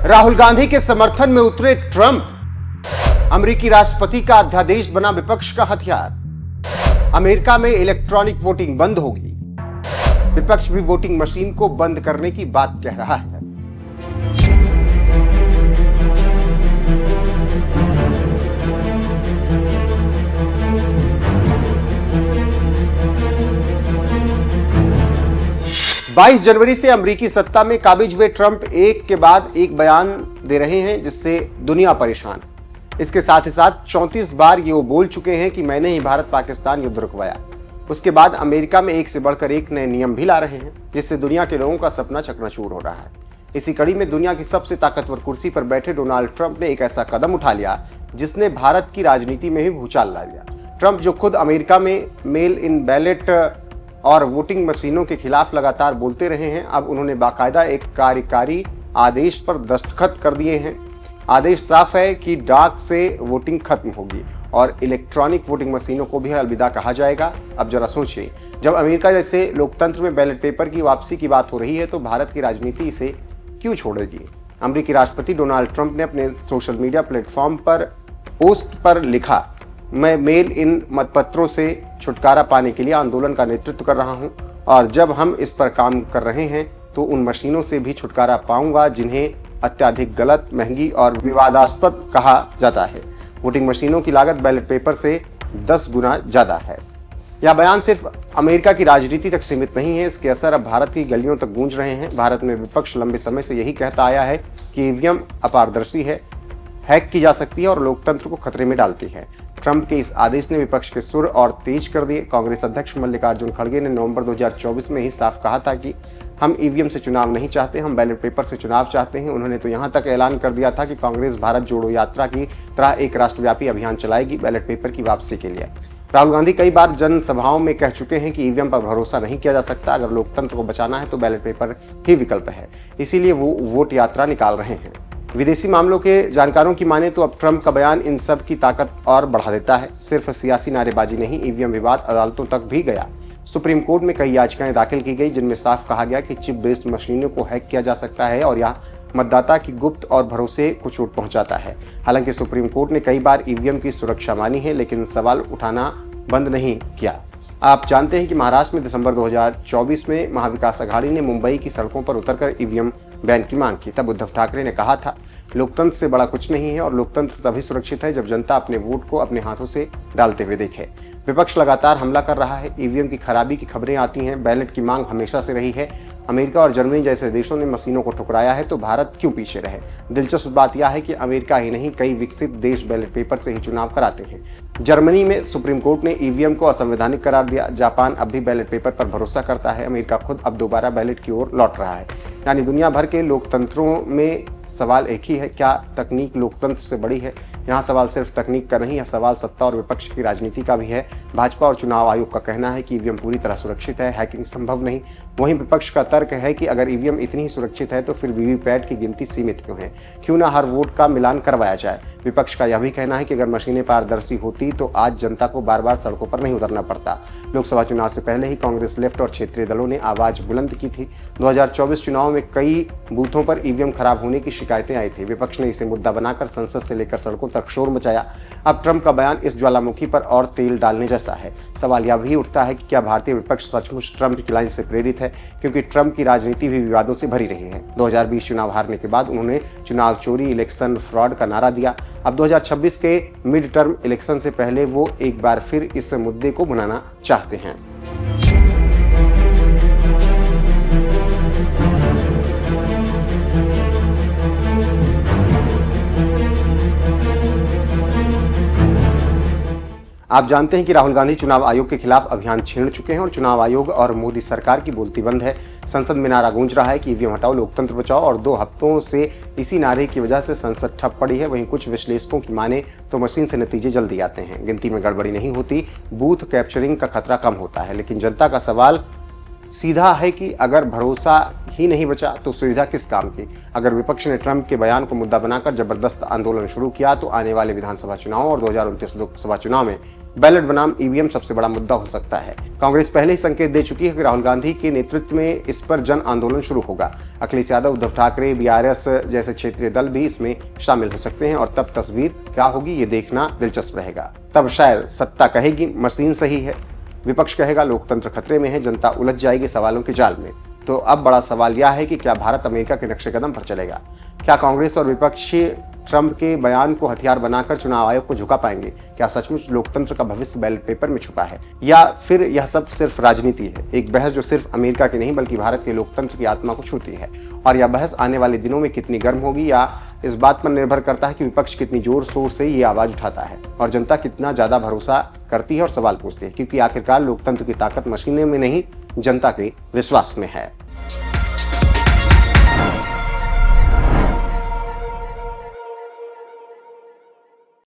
राहुल गांधी के समर्थन में उतरे ट्रंप। अमेरिकी राष्ट्रपति का अध्यादेश बना विपक्ष का हथियार। अमेरिका में इलेक्ट्रॉनिक वोटिंग बंद होगी। विपक्ष भी वोटिंग मशीन को बंद करने की बात कह रहा है। 22 जनवरी से अमेरिकी सत्ता में काबिज हुए ट्रंप एक के बाद एक बयान दे रहे हैं जिससे दुनिया परेशान। इसके साथ ही साथ 34 बार ये वो बोल चुके हैं कि मैंने ही भारत पाकिस्तान युद्ध रुकवाया। उसके बाद अमेरिका में एक से बढ़कर एक नए नियम भी ला रहे हैं जिससे दुनिया के लोगों का सपना चकनाचूर हो रहा है। इसी कड़ी में दुनिया की सबसे ताकतवर कुर्सी पर बैठे डोनाल्ड ट्रंप ने एक ऐसा कदम उठा लिया जिसने भारत की राजनीति में ही भूचाल ला लिया। ट्रंप जो खुद अमेरिका में मेल इन बैलेट और वोटिंग मशीनों के खिलाफ लगातार बोलते रहे हैं, अब उन्होंने बाकायदा एक कार्यकारी आदेश पर दस्तखत कर दिए हैं। आदेश साफ है कि डाक से वोटिंग खत्म होगी और इलेक्ट्रॉनिक वोटिंग मशीनों को भी अलविदा कहा जाएगा। अब जरा सोचिए, जब अमेरिका जैसे लोकतंत्र में बैलेट पेपर की वापसी की बात हो रही है तो भारत की राजनीति इसे क्यों छोड़ेगी। अमेरिकी राष्ट्रपति डोनाल्ड ट्रंप ने अपने सोशल मीडिया प्लेटफॉर्म पर पोस्ट पर लिखा, मैं मेल इन मतपत्रों से छुटकारा पाने के लिए आंदोलन का नेतृत्व कर रहा हूं और जब हम इस पर काम कर रहे हैं तो उन मशीनों से भी छुटकारा पाऊंगा जिन्हें अत्यधिक गलत, महंगी और विवादास्पद कहा जाता है। वोटिंग मशीनों की लागत बैलेट पेपर से 10 गुना ज्यादा है। यह बयान सिर्फ अमेरिका की राजनीति तक सीमित नहीं है, इसके असर अब भारत की गलियों तक गूंज रहे हैं। भारत में विपक्ष लंबे समय से यही कहता आया है कि ईवीएम अपारदर्शी है, हैक की जा सकती है और लोकतंत्र को खतरे में डालती है। ट्रंप के इस आदेश ने विपक्ष के सुर और तेज कर दिए। कांग्रेस अध्यक्ष मल्लिकार्जुन खड़गे ने नवंबर 2024 में ही साफ कहा था कि हम ईवीएम से चुनाव नहीं चाहते, हम बैलेट पेपर से चुनाव चाहते हैं। उन्होंने तो यहां तक ऐलान कर दिया था कि कांग्रेस भारत जोड़ो यात्रा की तरह एक राष्ट्रव्यापी अभियान चलाएगी बैलेट पेपर की वापसी के लिए। राहुल गांधी कई बार जनसभाओं में कह चुके हैं कि ईवीएम पर भरोसा नहीं किया जा सकता, अगर लोकतंत्र को बचाना है तो बैलेट पेपर ही विकल्प है, इसीलिए वो वोट यात्रा निकाल रहे हैं। विदेशी मामलों के जानकारों की माने तो अब ट्रंप का बयान इन सब की ताकत और बढ़ा देता है। सिर्फ सियासी नारेबाजी नहीं, ईवीएम विवाद अदालतों तक भी गया। सुप्रीम कोर्ट में कई याचिकाएं दाखिल की गई जिनमें साफ कहा गया कि चिप बेस्ड मशीनों को हैक किया जा सकता है और यह मतदाता की गुप्त और भरोसे को चोट पहुंचाता है। हालांकि सुप्रीम कोर्ट ने कई बार ईवीएम की सुरक्षा मानी है लेकिन सवाल उठाना बंद नहीं किया। आप जानते हैं कि महाराष्ट्र में दिसंबर 2024 में महाविकास अघाड़ी ने मुंबई की सड़कों पर उतरकर ईवीएम बैन की मांग की। तब उद्धव ठाकरे ने कहा था, लोकतंत्र से बड़ा कुछ नहीं है और लोकतंत्र तभी सुरक्षित है जब जनता अपने वोट को अपने हाथों से डालते हुए देखे। विपक्ष लगातार हमला कर रहा है, ईवीएम की खराबी की खबरें आती हैं, बैलेट की मांग हमेशा से रही है। अमेरिका और जर्मनी जैसे देशों ने मशीनों को ठुकराया है तो भारत क्यों पीछे रहे। दिलचस्प बात यह है कि अमेरिका ही नहीं, कई विकसित देश बैलेट पेपर से ही चुनाव कराते हैं। जर्मनी में सुप्रीम कोर्ट ने ईवीएम को असंवैधानिक करार दिया। जापान अब भी बैलेट पेपर पर भरोसा करता है। अमेरिका खुद अब दोबारा बैलेट की ओर लौट रहा है। यानी दुनिया भर के लोकतंत्रों में सवाल एक ही है, क्या तकनीक लोकतंत्र से बड़ी है। यहाँ सवाल सिर्फ तकनीक का नहीं है, सवाल सत्ता और विपक्ष की राजनीति का भी है। भाजपा और चुनाव आयोग का कहना है कि ईवीएम पूरी तरह सुरक्षित है, हैकिंग संभव नहीं। वहीं विपक्ष का तर्क है कि अगर ईवीएम इतनी ही सुरक्षित है तो फिर वीवीपैट की गिनती सीमित क्यों है, क्यों ना हर वोट का मिलान करवाया जाए। विपक्ष का यह भी कहना है कि अगर मशीनें पारदर्शी होती तो आज जनता को बार बार सड़कों पर नहीं उतरना पड़ता। लोकसभा चुनाव से पहले ही कांग्रेस, लेफ्ट और क्षेत्रीय दलों ने आवाज बुलंद की थी। 2024 चुनाव में कई बूथों पर ईवीएम खराब होने की शिकायतें आई थी। विपक्ष ने इसे मुद्दा बनाकर संसद से लेकर सड़कों तक शोर मचाया। अब ट्रंप का बयान इस ज्वालामुखी पर और तेल डालने जैसा है। सवाल यह भी उठता है कि क्या भारतीय विपक्ष सचमुच ट्रंप की लाइन से प्रेरित है, क्योंकि ट्रंप की राजनीति भी विवादों से भरी रही है। 2020 चुनाव हारने के बाद उन्होंने चुनाव चोरी, इलेक्शन फ्रॉड का नारा दिया। अब 2026 के मिड टर्म इलेक्शन से पहले वो एक बार फिर इस मुद्दे को भुनाना चाहते हैं। आप जानते हैं कि राहुल गांधी चुनाव आयोग के खिलाफ अभियान छेड़ चुके हैं और चुनाव आयोग और मोदी सरकार की बोलती बंद है। संसद में नारा गूंज रहा है कि ईवीएम हटाओ, लोकतंत्र बचाओ और 2 हफ्तों से इसी नारे की वजह से संसद ठप पड़ी है। वहीं कुछ विश्लेषकों की माने तो मशीन से नतीजे जल्दी आते हैं, गिनती में गड़बड़ी नहीं होती, बूथ कैप्चरिंग का खतरा कम होता है। लेकिन जनता का सवाल सीधा है कि अगर भरोसा ही नहीं बचा तो सुविधा किस काम की। अगर विपक्ष ने ट्रंप के बयान को मुद्दा बनाकर जबरदस्त आंदोलन शुरू किया तो आने वाले विधानसभा चुनाव और 2029 लोकसभा चुनाव में बैलेट बनाम ईवीएम सबसे बड़ा मुद्दा हो सकता है। कांग्रेस पहले ही संकेत दे चुकी है कि राहुल गांधी के नेतृत्व में इस पर जन आंदोलन शुरू होगा। अखिलेश यादव, उद्धव ठाकरे, बीआरएस जैसे क्षेत्रीय दल भी इसमें शामिल हो सकते हैं और तब तस्वीर क्या होगी ये देखना दिलचस्प रहेगा। तब शायद सत्ता कहेगी मशीन सही है, विपक्ष कहेगा लोकतंत्र खतरे में है, जनता उलझ जाएगी सवालों के जाल में। तो अब बड़ा सवाल यह है कि क्या भारत अमेरिका के नक्शे कदम पर चलेगा? क्या कांग्रेस और विपक्षी ट्रंप के बयान को हथियार बनाकर चुनाव आयोग को झुका पाएंगे? क्या सचमुच लोकतंत्र का भविष्य बैलेट पेपर में छुपा है, या फिर यह सब सिर्फ राजनीति है, एक बहस जो सिर्फ अमेरिका की नहीं बल्कि भारत के लोकतंत्र की आत्मा को छूती है? और यह बहस आने वाले दिनों में कितनी गर्म होगी या इस बात पर निर्भर करता है कि विपक्ष कितनी जोर शोर से ये आवाज उठाता है और जनता कितना ज्यादा भरोसा करती है और सवाल पूछती है, क्योंकि आखिरकार लोकतंत्र की ताकत मशीनें में नहीं जनता के विश्वास में है।